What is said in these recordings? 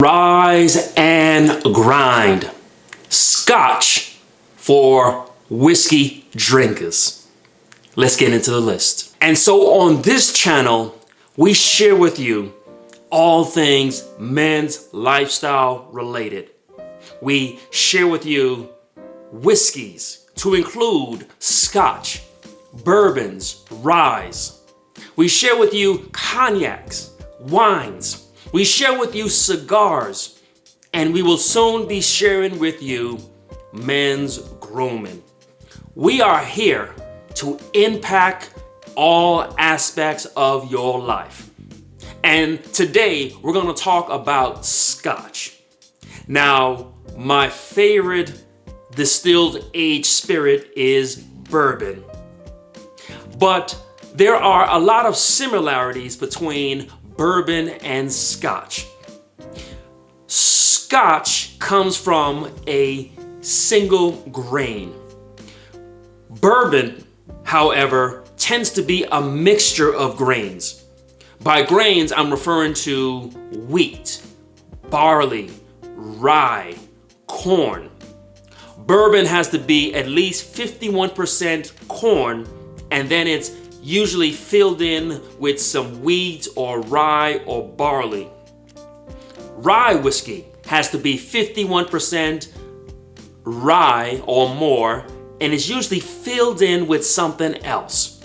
Rise and grind. Scotch for whiskey drinkers. Let's get into the list. And so on this channel, we share with you all things men's lifestyle related. We share with you whiskeys to include Scotch, bourbons, rye. We share with you cognacs, wines. We share with you cigars, and we will soon be sharing with you men's grooming. We are here to impact all aspects of your life. And today we're going to talk about Scotch. Now, my favorite distilled aged spirit is bourbon. But there are a lot of similarities between bourbon and Scotch. Scotch comes from a single grain. Bourbon, however, tends to be a mixture of grains. By grains, I'm referring to wheat, barley, rye, corn. Bourbon has to be at least 51% corn, and then it's usually filled in with some wheat or rye or barley. Rye whiskey has to be 51% rye or more, and is usually filled in with something else.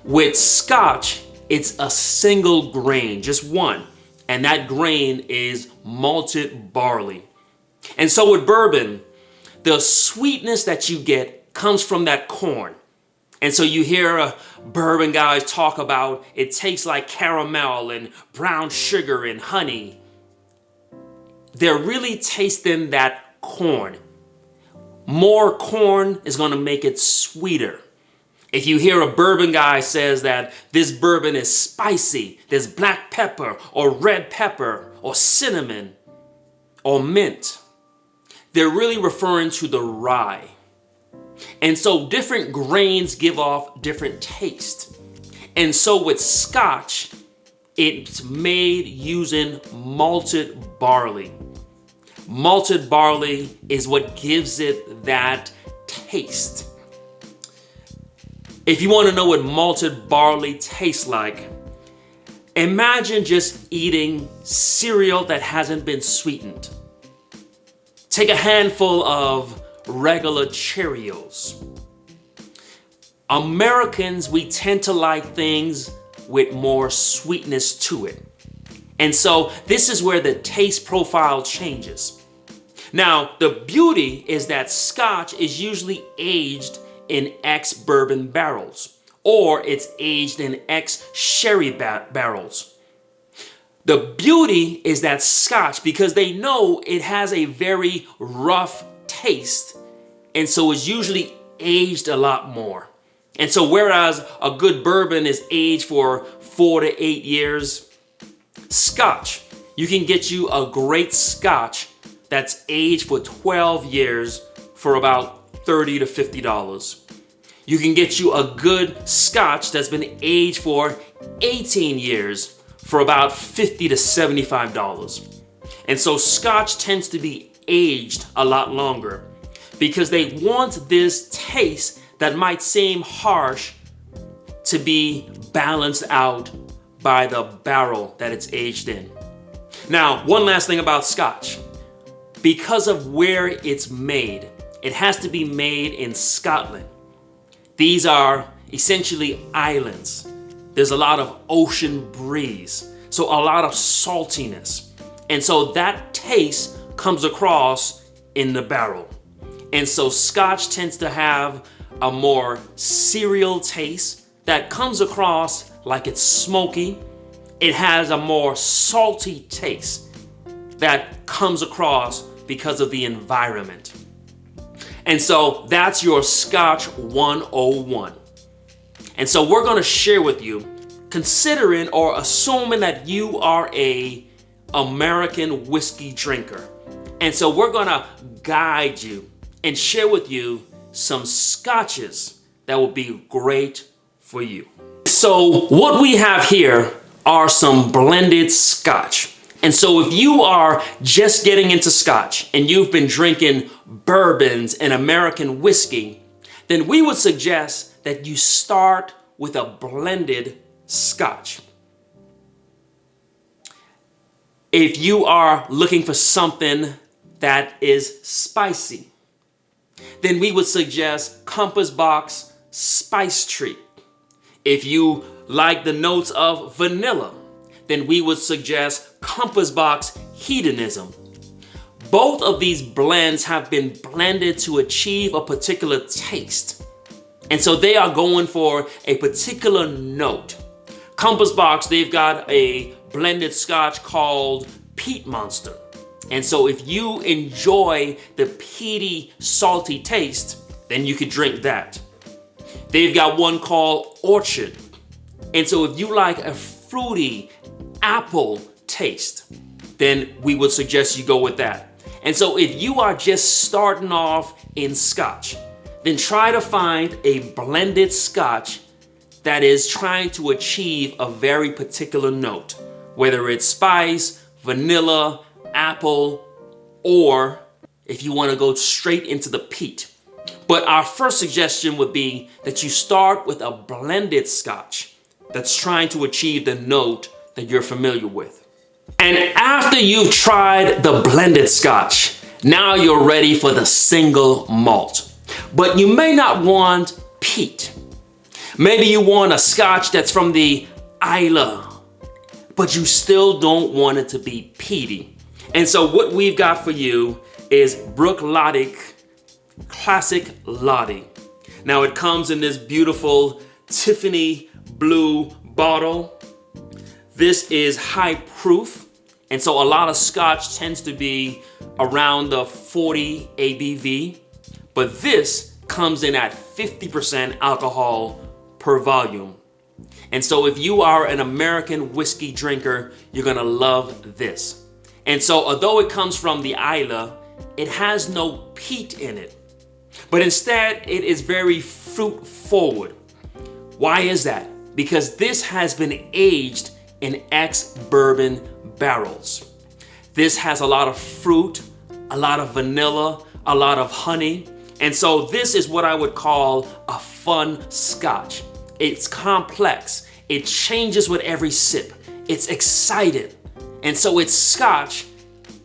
With Scotch, it's a single grain, just one, and that grain is malted barley. And so with bourbon, the sweetness that you get comes from that corn. And so you hear bourbon guys talk about it tastes like caramel and brown sugar and honey. They're really tasting that corn. More corn is going to make it sweeter. If you hear a bourbon guy says that this bourbon is spicy, there's black pepper or red pepper or cinnamon or mint, they're really referring to the rye. And so different grains give off different taste. And so with Scotch, it's made using malted barley. Malted barley is what gives it that taste. If you want to know what malted barley tastes like, imagine just eating cereal that hasn't been sweetened. Take a handful of regular Cheerios. Americans, we tend to like things with more sweetness to it. And so this is where the taste profile changes. Now, the beauty is that Scotch is usually aged in ex-bourbon barrels, or it's aged in ex-sherry barrels. The beauty is that Scotch, because they know it has a very rough taste, and so it's usually aged a lot more. And so whereas a good bourbon is aged for 4 to 8 years, Scotch, you can get you a great Scotch that's aged for 12 years for about $30 to $50. You can get you a good Scotch that's been aged for 18 years for about $50 to $75. And so Scotch tends to be aged a lot longer because they want this taste that might seem harsh to be balanced out by the barrel that it's aged in. Now, one last thing about Scotch. Because of where it's made, it has to be made in Scotland. These are essentially islands. There's a lot of ocean breeze, so a lot of saltiness. And so that taste comes across in the barrel. And so Scotch tends to have a more cereal taste that comes across like it's smoky. It has a more salty taste that comes across because of the environment. And so that's your Scotch 101. And so we're going to share with you, considering or assuming that you are a American whiskey drinker. And so we're going to guide you and share with you some Scotches that will be great for you. So what we have here are some blended Scotch. And so if you are just getting into Scotch and you've been drinking bourbons and American whiskey, then we would suggest that you start with a blended Scotch. If you are looking for something that is spicy, then we would suggest Compass Box Spice Treat. If you like the notes of vanilla, then we would suggest Compass Box Hedonism. Both of these blends have been blended to achieve a particular taste. And so they are going for a particular note. Compass Box, they've got a blended Scotch called Peat Monster. And so if you enjoy the peaty, salty taste, then you could drink that. They've got one called Orchard. And so if you like a fruity apple taste, then we would suggest you go with that. And so if you are just starting off in Scotch, then try to find a blended Scotch that is trying to achieve a very particular note, whether it's spice, vanilla, apple, or if you want to go straight into the peat. But our first suggestion would be that you start with a blended Scotch that's trying to achieve the note that you're familiar with. And after you've tried the blended Scotch, now you're ready for the single malt. But you may not want peat. Maybe you want a Scotch that's from the Islay, but you still don't want it to be peaty. And so what we've got for you is Laddie Classic Laddie. Now it comes in this beautiful Tiffany blue bottle. This is high proof, and so a lot of Scotch tends to be around the 40 ABV, but this comes in at 50% alcohol per volume. And so if you are an American whiskey drinker, you're gonna love this. And so although it comes from the Islay, it has no peat in it, but instead it is very fruit forward. Why is that? Because this has been aged in ex-bourbon barrels. This has a lot of fruit, a lot of vanilla, a lot of honey. And so this is what I would call a fun Scotch. It's complex. It changes with every sip. It's excited. And so it's Scotch,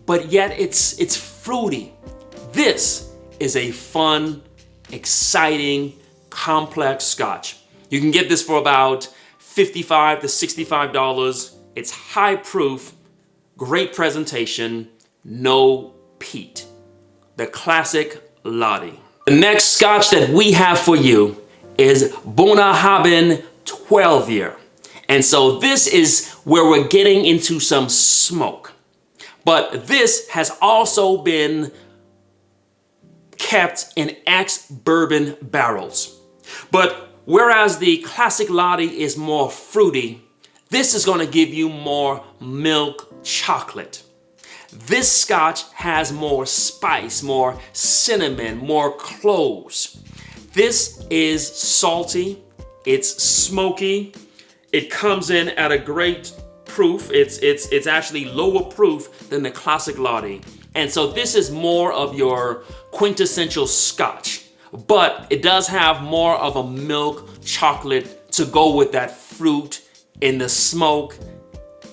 but yet it's fruity. This is a fun, exciting, complex Scotch. You can get this for about $55 to $65. It's high proof, great presentation, no peat. The Classic Laddie. The next Scotch that we have for you is Bunnahabhain 12 year. And so this is where we're getting into some smoke. But this has also been kept in ex-bourbon barrels. But whereas the Classic Laddie is more fruity, this is going to give you more milk chocolate. This Scotch has more spice, more cinnamon, more cloves. This is salty, it's smoky, it comes in at a great proof. It's actually lower proof than the Classic Laddie. And so this is more of your quintessential Scotch, but it does have more of a milk chocolate to go with that fruit in the smoke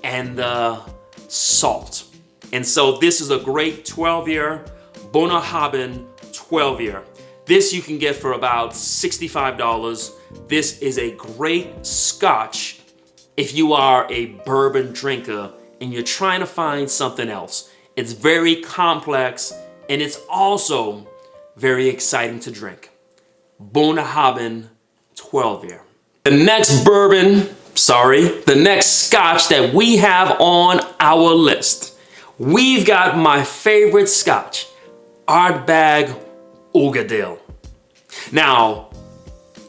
and the salt. And so this is a great 12-year Bunnahabhain 12-year. This you can get for about $65. This is a great Scotch if you are a bourbon drinker and you're trying to find something else. It's very complex and it's also very exciting to drink. Bunnahabhain 12-year. The next the next Scotch that we have on our list, we've got my favorite Scotch, Ardbeg Uigeadail. Now,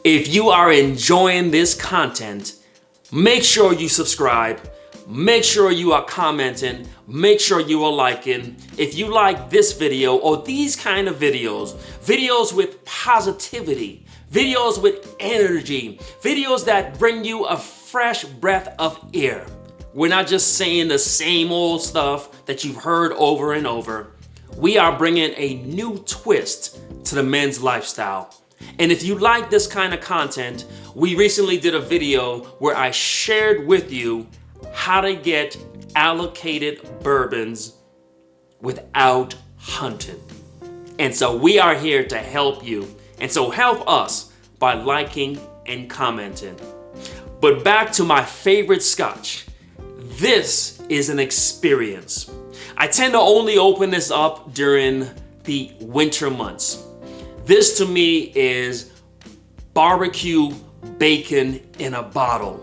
if you are enjoying this content, make sure you subscribe, make sure you are commenting, make sure you are liking. If you like this video or these kind of videos, videos with positivity, videos with energy, videos that bring you a fresh breath of air, We're not just saying the same old stuff that you've heard over and over. We are bringing a new twist to the men's lifestyle. And if you like this kind of content, we recently did a video where I shared with you how to get allocated bourbons without hunting. And so we are here to help you. And so help us by liking and commenting. But back to my favorite scotch. This is an experience. I tend to only open this up during the winter months. This to me is barbecue bacon in a bottle.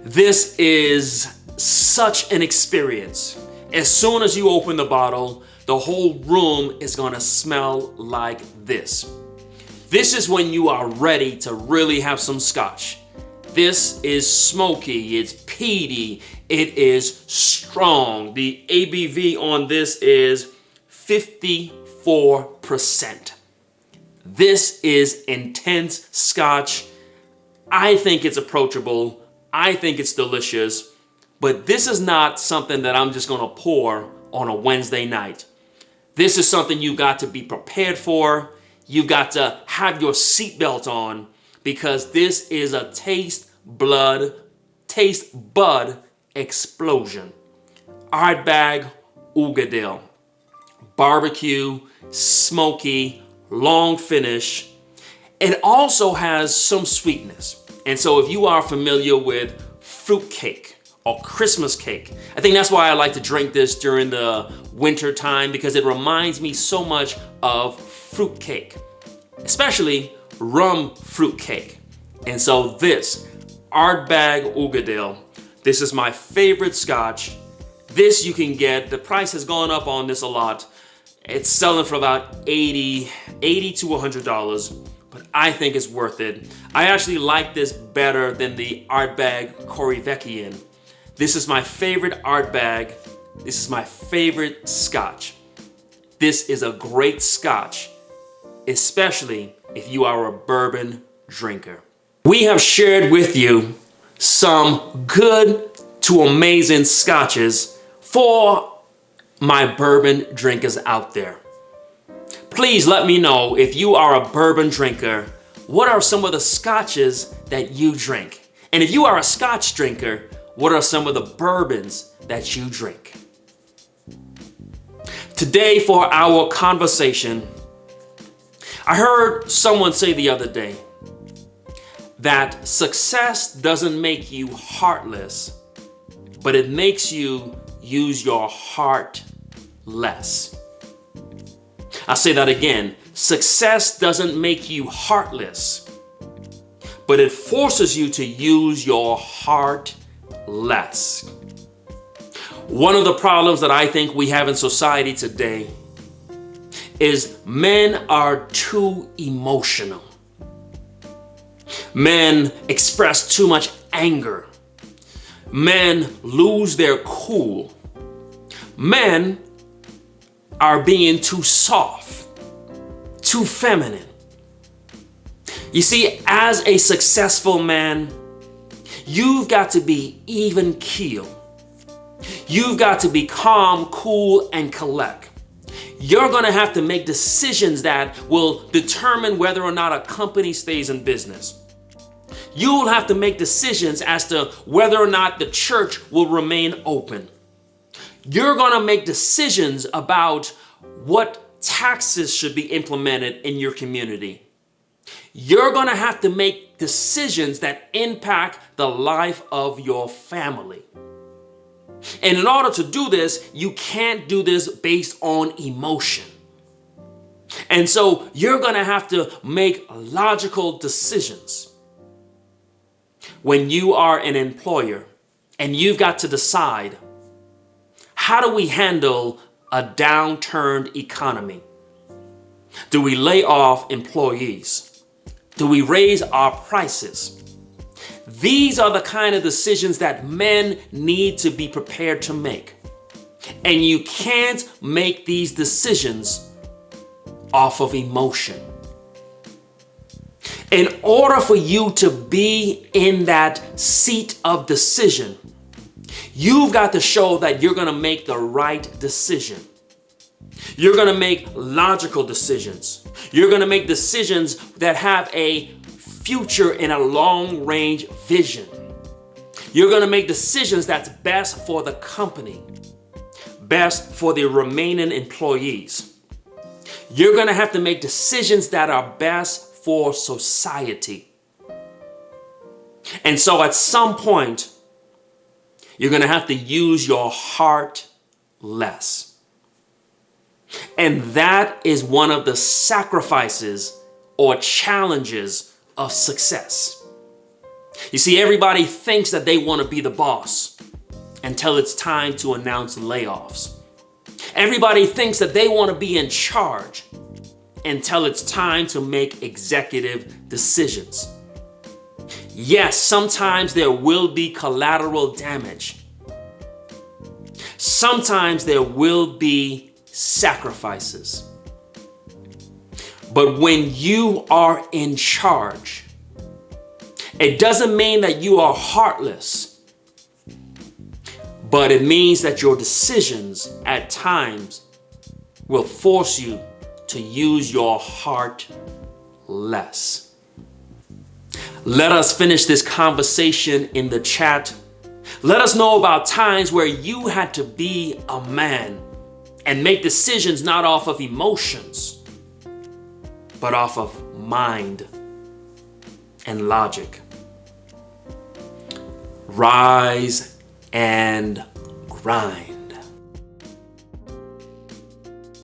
This is such an experience. As soon as you open the bottle, the whole room is gonna smell like this. This is when you are ready to really have some scotch. This is smoky, it's peaty, it is strong. The ABV on this is 54%. This is intense scotch. I think it's approachable. I think it's delicious. But this is not something that I'm just gonna pour on a Wednesday night. This is something you got to be prepared for. You've got to have your seatbelt on, because this is a taste bud explosion. Ardbeg Ugadil. Barbecue, smoky, long finish. It also has some sweetness. And so if you are familiar with fruit cake or Christmas cake, I think that's why I like to drink this during the winter time, because it reminds me so much of fruit cake, especially rum fruit cake. And so this Ardbeg Ugadil, this is my favorite scotch. This you can get, the price has gone up on this a lot. It's selling for about $80 to $100, but I think it's worth it. I actually like this better than the Ardbeg Corryvreckan. This is my favorite Ardbeg. This is my favorite scotch. This is a great scotch, especially if you are a bourbon drinker. We have shared with you some good to amazing scotches for my bourbon drinkers out there. Please let me know, if you are a bourbon drinker, what are some of the scotches that you drink? And if you are a scotch drinker, what are some of the bourbons that you drink? Today, for our conversation, I heard someone say the other day that success doesn't make you heartless, but it makes you use your heart less. I'll say that again. Success doesn't make you heartless, but it forces you to use your heart less. One of the problems that I think we have in society today is men are too emotional. Men express too much anger. Men lose their cool. Men are being too soft, too feminine. You see, as a successful man, you've got to be even keel. You've got to be calm, cool, and collect. You're going to have to make decisions that will determine whether or not a company stays in business. You'll have to make decisions as to whether or not the church will remain open. You're going to make decisions about what taxes should be implemented in your community. You're going to have to make decisions that impact the life of your family. And in order to do this, you can't do this based on emotion. And so you're going to have to make logical decisions. When you are an employer and you've got to decide, how do we handle a downturned economy? Do we lay off employees? Do we raise our prices? These are the kind of decisions that men need to be prepared to make. And you can't make these decisions off of emotion. In order for you to be in that seat of decision, You've got to show that you're going to make the right decision. You're going to make logical decisions. You're going to make decisions that have a future and a long-range vision. You're going to make decisions that's best for the company, best for the remaining employees. You're going to have to make decisions that are best for society. And so at some point, you're going to have to use your heart less. And that is one of the sacrifices or challenges of success. You see, everybody thinks that they want to be the boss until it's time to announce layoffs. Everybody thinks that they want to be in charge until it's time to make executive decisions. Yes, sometimes there will be collateral damage. Sometimes there will be sacrifices. But when you are in charge, it doesn't mean that you are heartless, but it means that your decisions at times will force you to use your heart less. Let us finish this conversation in the chat. Let us know about times where you had to be a man and make decisions not off of emotions, but off of mind and logic. Rise and grind.